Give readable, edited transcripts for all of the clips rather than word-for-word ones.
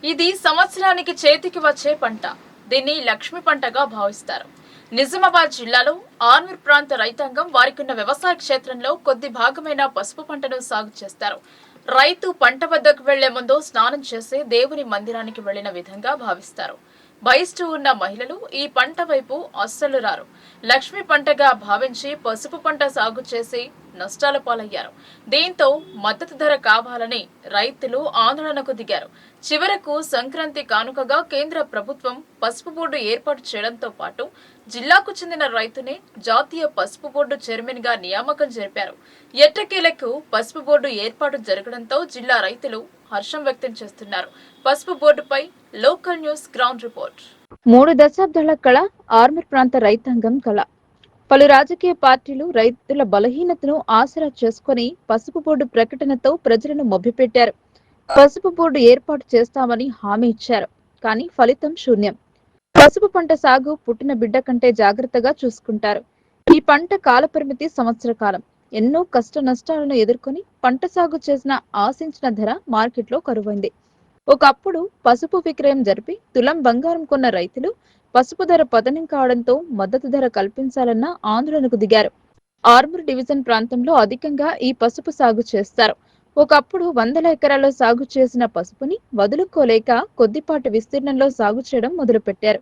ఇది సంవత్సరానికి చేతికి వచ్చే పంట. దీన్ని లక్ష్మి పంటగా భావిస్తారు. నిజామాబాద్ జిల్లాలో ఆర్మూర్ ప్రాంత రైతాంగం వారికున్న వ్యవసాయ క్షేత్రంలో కొద్ది భాగమైన పసుపు పంటను సాగు చేస్తారు. రైతు పంట వద్దకు వెళ్లే ముందు స్నానం చేసి దేవుని మందిరానికి వెళ్లిన విధంగా భావిస్తారు. బయస్టు ఉన్న మహిళలు ఈ పంట వైపు అస్సలు రారు. లక్ష్మి పంటగా భావించి పసుపు పంట సాగు చేసి నష్టాల పాలయ్యారు. దీంతో మద్దతు ధర కావాలని రైతులు ఆందోళనకు దిగారు. చివరకు సంక్రాంతి కానుకగా కేంద్ర ప్రభుత్వం పసుపు బోర్డు ఏర్పాటు చేయడంతో పాటు జిల్లాకు చెందిన రైతునే జాతీయ పసుపు బోర్డు చైర్మన్ గా నియామకం జరిపారు. ఎట్టకేలకు పసుపు బోర్డు ఏర్పాటు జరగడంతో జిల్లా రైతులు హర్షం వ్యక్తం చేస్తున్నారు. పసుపు బోర్డుపై లోకల్ న్యూస్ గ్రౌండ్ రిపోర్ట్. 3 దశాబ్దాల కళ ఆర్మూర్ ప్రాంత రైతాంగం కళ. పలు రాజకీయ పార్టీలు రైతుల బలహీనతను ఆసరా చేసుకుని పసుపు బోర్డు ప్రకటనతో ప్రజలను మభ్యపెట్టారు. పసుపు బోర్డు ఏర్పాటు చేస్తామని హామీ ఇచ్చారు. కానీ ఫలితం శూన్యం. పసుపు పంట సాగు పుట్టిన బిడ్డ కంటే జాగ్రత్తగా చూసుకుంటారు. ఈ పంట కాలపరిమితి సంవత్సర కాలం. ఎన్నో కష్ట నష్టాలను ఎదుర్కొని పంట సాగు చేసిన ఆశించిన ధర మార్కెట్లో కరువైంది. ఒకప్పుడు పసుపు విక్రయం జరిపి తులం బంగారం కొన్న రైతులు పసుపు ధర పతనం కావడంతో మద్దతు ధర కల్పించాలన్న ఆందోళనకు దిగారు. ఆర్మూర్ డివిజన్ ప్రాంతంలో అధికంగా ఈ పసుపు సాగు చేస్తారు. ఒకప్పుడు వందల ఎకరాల్లో సాగు చేసిన పసుపుని వదులుకోలేక కొద్దిపాటి విస్తీర్ణంలో సాగు చేయడం మొదలుపెట్టారు.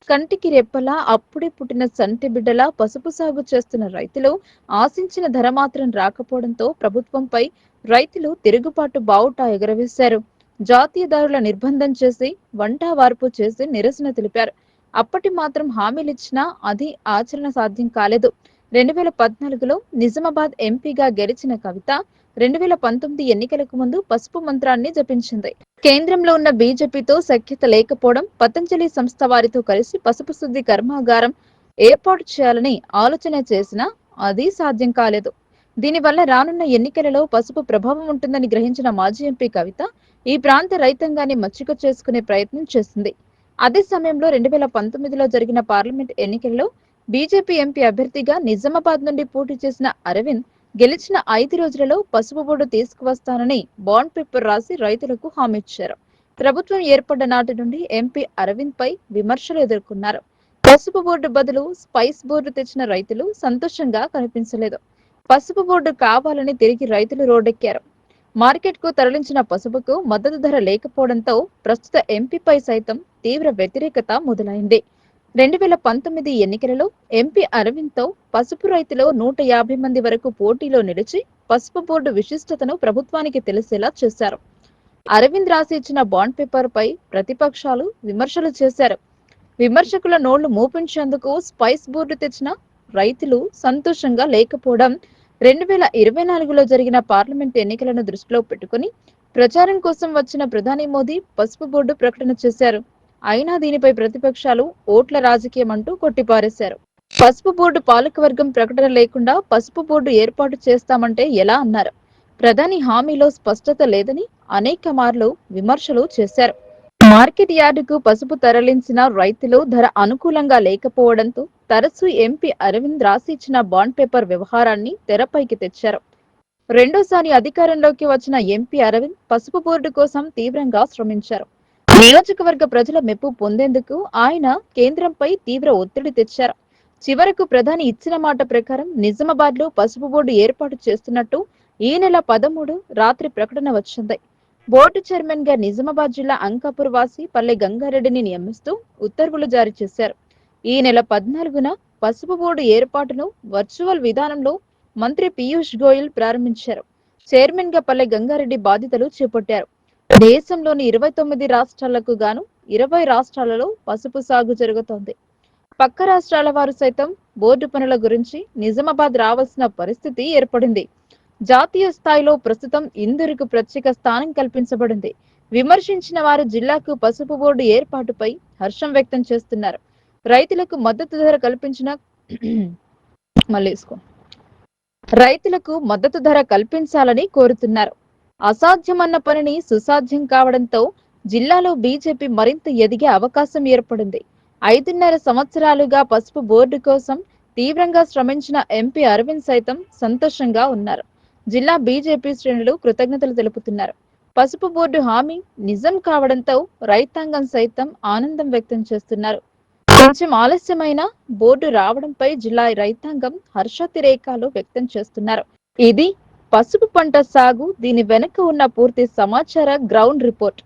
కంటికి రెప్పలా అప్పుడే పుట్టిన సంటి బిడ్డలా పసుపు సాగు చేస్తున్న రైతులు ఆశించిన ధర మాత్రం రాకపోవడంతో ప్రభుత్వంపై రైతులు తిరుగుబాటు బావుటా ఎగరవేశారు. జాతీయదారుల నిర్బంధం చేసి వంటా వార్పు చేసి నిరసన తెలిపారు. అప్పటి మాత్రం హామీలిచ్చినా అది ఆచరణ సాధ్యం కాలేదు. 2014లో నిజామాబాద్ ఎంపీగా గెలిచిన కవిత 2019 ఎన్నికలకు ముందు పసుపు మంత్రాన్ని జపించింది. కేంద్రంలో ఉన్న బీజేపీతో సఖ్యత లేకపోవడం, పతంజలి సంస్థ వారితో కలిసి పసుపు శుద్ధి కర్మాగారం ఏర్పాటు చేయాలని ఆలోచన చేసినా అది సాధ్యం కాలేదు. దీనివల్ల రానున్న ఎన్నికలలో పసుపు ప్రభావం ఉంటుందని గ్రహించిన మాజీ ఎంపీ కవిత ఈ ప్రాంత రైతాంగాన్ని మచ్చిక చేసుకునే ప్రయత్నం చేసింది. అదే సమయంలో 2019లో జరిగిన పార్లమెంట్ ఎన్నికల్లో బీజేపీ ఎంపీ అభ్యర్థిగా నిజామాబాద్ నుండి పోటీ చేసిన అరవింద్ గెలిచిన 5 రోజులలో పసుపు బోర్డు తీసుకువస్తానని బాండ్ పేపర్ రాసి రైతులకు హామీ ఇచ్చారు. ప్రభుత్వం ఏర్పడ్డ నాటి నుండి ఎంపీ అరవింద్ పై విమర్శలు ఎదుర్కొన్నారు. పసుపు బోర్డు బదులు స్పైస్ బోర్డు తెచ్చిన రైతులు సంతోషంగా కనిపించలేదు. పసుపు బోర్డు కావాలని తిరిగి రైతులు రోడ్డెక్కారు. మార్కెట్ కు తరలించిన పసుపుకు మద్దతు ధర లేకపోవడంతో ప్రస్తుత ఎంపీపై సైతం తీవ్ర వ్యతిరేకత మొదలైంది. 2019 ఎన్నికలలో ఎంపీ అరవింద్ తో పసుపు రైతులు 150 మంది వరకు పోటీలో నిలిచి పసుపు బోర్డు విశిష్టతను ప్రభుత్వానికి తెలిసేలా చేశారు. అరవింద్ రాసి ఇచ్చిన బాండ్ పేపర్ పై ప్రతిపక్షాలు విమర్శలు చేశారు. విమర్శకుల నోళ్లు మూపించేందుకు స్పైస్ బోర్డు తెచ్చిన రైతులు సంతోషంగా లేకపోవడం 2024లో జరిగిన పార్లమెంట్ ఎన్నికలను దృష్టిలో పెట్టుకుని ప్రచారం కోసం వచ్చిన ప్రధాని మోదీ పసుపు బోర్డు ప్రకటన చేశారు. అయినా దీనిపై ప్రతిపక్షాలు ఓట్ల రాజకీయం అంటూ కొట్టిపారేశారు. పసుపు బోర్డు పాలకవర్గం ప్రకటన లేకుండా పసుపు బోర్డు ఏర్పాటు చేస్తామంటే ఎలా అన్నారు. ప్రధాని హామీలో స్పష్టత లేదని అనేక మార్లు విమర్శలు చేశారు. మార్కెట్ యార్డుకు పసుపు తరలించిన రైతులు ధర అనుకూలంగా లేకపోవడంతో తరచూ ఎంపీ అరవింద్ రాసి ఇచ్చిన బాండ్ పేపర్ వ్యవహారాన్ని తెరపైకి తెచ్చారు. రెండోసారి అధికారంలోకి వచ్చిన ఎంపీ అరవింద్ పసుపు బోర్డు కోసం తీవ్రంగా శ్రమించారు. నియోజకవర్గ ప్రజల మెప్పు పొందేందుకు ఆయన కేంద్రంపై తీవ్ర ఒత్తిడి తెచ్చారు. చివరకు ప్రధాని ఇచ్చిన మాట ప్రకారం నిజామాబాద్ లో పసుపు బోర్డు ఏర్పాటు చేస్తున్నట్టు ఈ నెల 13 రాత్రి ప్రకటన వచ్చింది. బోర్డు చైర్మన్ గా నిజామాబాద్ జిల్లా అంకాపూర్ వాసి పల్లె గంగారెడ్డిని నియమిస్తూ ఉత్తర్వులు జారీ చేశారు. ఈ నెల 14న పసుపు బోర్డు ఏర్పాటును వర్చువల్ విధానంలో మంత్రి పీయూష్ గోయల్ ప్రారంభించారు. చైర్మన్ గా పల్లె గంగారెడ్డి బాధ్యతలు చేపట్టారు. దేశంలోని 29 రాష్ట్రాలకు గాను 20 రాష్ట్రాలలో పసుపు సాగు జరుగుతోంది. పక్క రాష్ట్రాల వారు సైతం బోర్డు పనుల గురించి నిజామాబాద్ రావాల్సిన పరిస్థితి ఏర్పడింది. జాతీయ స్థాయిలో ప్రస్తుతం ఇందూరుకు ప్రత్యేక స్థానం కల్పించబడింది. విమర్శించిన వారు జిల్లాకు పసుపు బోర్డు ఏర్పాటుపై హర్షం వ్యక్తం చేస్తున్నారు. రైతులకు మద్దతు ధర కల్పించిన రైతులకు మద్దతు ధర కల్పించాలని కోరుతున్నారు. అసాధ్యమన్న పనిని సుసాధ్యం కావడంతో జిల్లాలో బీజేపీ మరింత ఎదిగే అవకాశం ఏర్పడింది. 5.5 సంవత్సరాలుగా పసుపు బోర్డు కోసం తీవ్రంగా శ్రమించిన ఎంపీ అరవింద్ సైతం సంతోషంగా ఉన్నారు. జిల్లా బీజేపీ శ్రేణులు కృతజ్ఞతలు తెలుపుతున్నారు. పసుపు బోర్డు హామీ నిజం కావడంతో రైతాంగం సైతం ఆనందం వ్యక్తం చేస్తున్నారు. కొంచెం ఆలస్యమైన బోర్డు రావడంపై జిల్లా రైతాంగం హర్షాతిరేకాలు వ్యక్తం చేస్తున్నారు. ఇది పసుపు పంట సాగు, దీని వెనుక ఉన్న పూర్తి సమాచార గ్రౌండ్ రిపోర్ట్.